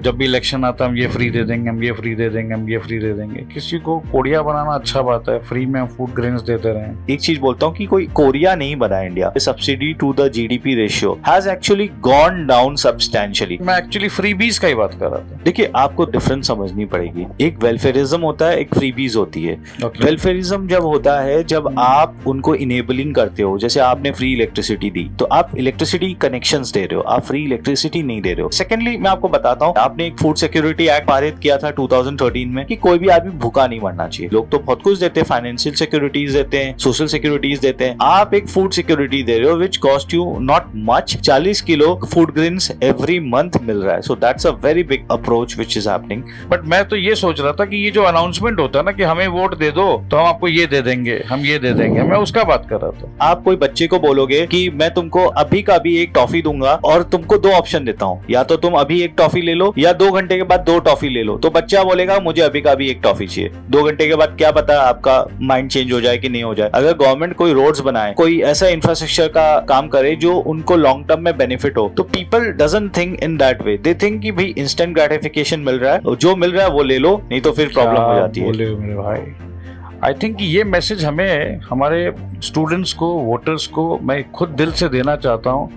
जब भी इलेक्शन आता है हम ये फ्री दे देंगे, हम ये फ्री दे देंगे, हम ये फ्री दे देंगे। किसी को कोरिया बनाना अच्छा बात है, फ्री में फूड ग्रेन्स देते रहे। एक चीज बोलता हूँ कि कोई कोरिया नहीं बना India. Subsidy to the GDP ratio has actually gone down substantially. मैं एक्चुअली फ्रीबीज का ही बात कर रहा था। देखिए, आपको डिफरेंस समझनी पड़ेगी। एक वेलफेयरिज्म होता है, एक फ्रीबीज होती है। वेलफेयरिज्म जब होता है जब आप उनको इनेबलिंग करते हो, जैसे आपने फ्री इलेक्ट्रिसिटी दी तो आप इलेक्ट्रिसिटी कनेक्शंस दे रहे हो, आप फ्री इलेक्ट्रिसिटी नहीं दे रहे हो। सेकेंडली मैं आपको बताता हूँ, आपने एक फूड सिक्योरिटी एक्ट पारित किया था 2013 में कि कोई भी आदमी भूखा नहीं मरना चाहिए। लोग तो बहुत कुछ देते हैं, फाइनेंशियल सिक्योरिटीज देते हैं, सोशल सिक्योरिटीज देते हैं। आप एक फूड सिक्योरिटी दे रहे हो which cost you not much. 40 kilo food grains every month मिल रहा है। So that's a very big approach which is happening. But मैं तो ये सोच रहा था कि ये जो अनाउंसमेंट होता है ना कि हमें वोट दे दो तो हम आपको ये दे देंगे, हम ये दे देंगे, मैं उसका बात कर रहा था। आप कोई बच्चे को बोलोगे कि मैं तुमको अभी का भी एक टॉफी दूंगा और तुमको 2 ऑप्शन देता हूँ, या तो तुम अभी एक टॉफी ले लो या 2 घंटे के बाद 2 टॉफी ले लो, तो बच्चा बोलेगा मुझे अभी का भी एक टॉफी चाहिए। 2 घंटे के बाद क्या पता आपका माइंड चेंज हो जाए कि नहीं हो जाए। अगर गवर्नमेंट कोई रोड्स बनाए, कोई ऐसा इंफ्रास्ट्रक्चर का काम करे जो उनको लॉन्ग टर्म में बेनिफिट हो, तो people doesn't think in that way. They think कि भाई इंस्टेंट ग्रेटिफिकेशन मिल रहा है, जो मिल रहा है वो ले लो, नहीं तो फिर प्रॉब्लम हो जाती है। बोले मेरे भाई, आई थिंक ये मैसेज हमें, हमारे स्टूडेंट्स को, वोटर्स को मैं खुद दिल से देना चाहता हूँ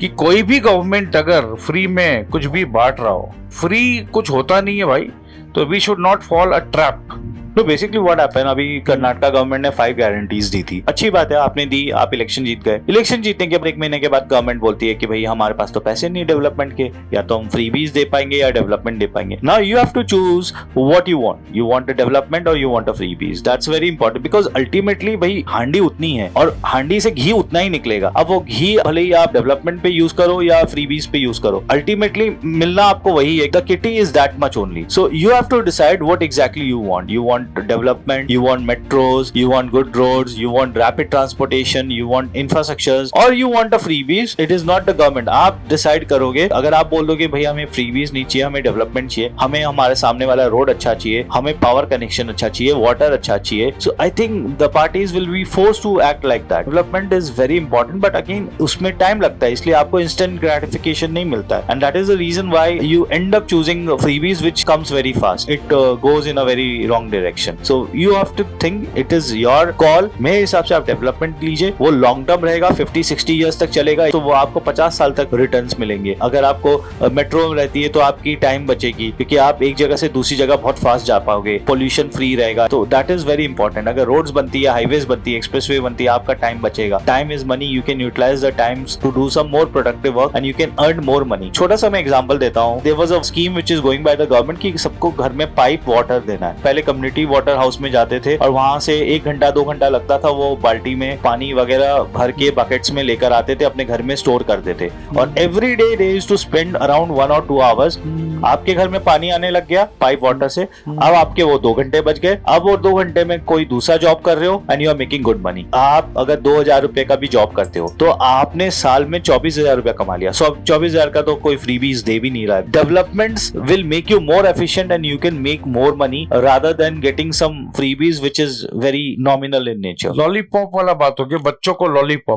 कि कोई भी गवर्नमेंट अगर फ्री में कुछ भी बांट रहा हो, फ्री कुछ होता नहीं है भाई, तो we should not fall a trap. तो बेसिकली व्हाट हैपेंड, अभी कर्नाटका गवर्नमेंट ने 5 गारंटीज दी थी। अच्छी बात है, आपने दी, आप इलेक्शन जीत गए। इलेक्शन जीतने के 1 महीने के बाद गवर्नमेंट बोलती है कि भाई हमारे पास तो पैसे नहीं डेवलपमेंट के, या तो हम फ्रीबीज दे पाएंगे या डेवलपमेंट दे पाएंगे। Now you have to choose what you want. You want a development और you want a freebies. That's very important because ultimately भाई हांडी उतनी है और हांडी से घी उतना ही निकलेगा। अब वो घी भले ही आप डेवलपमेंट पे यूज करो या फ्रीबीज पे यूज करो, अल्टीमेटली मिलना आपको वही है। The kitty is that much only. So you have to decide what exactly you want. You want development, you want metros, you want good roads, you want rapid transportation, you want infrastructures, or you want a freebies. It is not the government. आप decide करोगे। अगर आप बोल दोगे भाई हमें freebies नहीं चाहिए, हमें डेवलपमेंट चाहिए, हमें हमारे सामने वाला रोड अच्छा चाहिए, हमें पावर कनेक्शन अच्छा चाहिए, वाटर अच्छा चाहिए, so I think the parties will be forced to act like that. Development is very important, but again उसमें टाइम लगता है, इसलिए आपको instant gratification नहीं मिलता है, and that is the reason why you end up choosing freebies which comes very fast. It goes in a very wrong direction. So you have to think it is your call. मेरे हिसाब से आप development लीजिए, वो long term रहेगा, 50-60 years तक चलेगा, तो वो आपको 50 साल तक रिटर्न्स मिलेंगे। अगर आपको मेट्रो में रहती है तो आपकी टाइम बचेगी, क्योंकि आप एक जगह से दूसरी जगह बहुत फास्ट जा पाओगे, पोल्यूशन फ्री रहेगा, तो दैट इज वेरी इंपॉर्टेंट। अगर रोड्स बनती है, हाईवेज बनती है, एक्सप्रेसवे बनती है, आपका टाइम बचेगा। Time is money, you can utilise the times to do some more productive work and you can earn more money. छोटा सा मैं एग्जांपल देता हूँ। There was a scheme which is going by the government कि सबको घर में pipe water देना है। पहले कम्युनिटी वाटर हाउस में जाते थे और वहां से 1 घंटा 2 घंटा लगता था, वो बाल्टी में पानी वगैरह भर के बकेट्स में लेकर आते थे, अपने घर में स्टोर करते थे, और every day they used to spend around 1 or 2 hours. आपके घर में पानी आने लग गया पाइप वाटर से, अब आपके वो 2 घंटे बच गए। अब वो 2 घंटे में कोई दूसरा जॉब कर रहे हो and you are making good money. आप अगर 2000 रुपए का भी जॉब करते हो तो आपने साल में 24,000 रुपया कमा लिया। सो 24,000 का तो कोई फ्रीबीज दे भी नहीं रहा है। Developments will make you more efficient and you can make more money rather than getting some freebies which is very nominal in nature. Lollipop वाला बात हो गया, बच्चों को लॉलीपॉप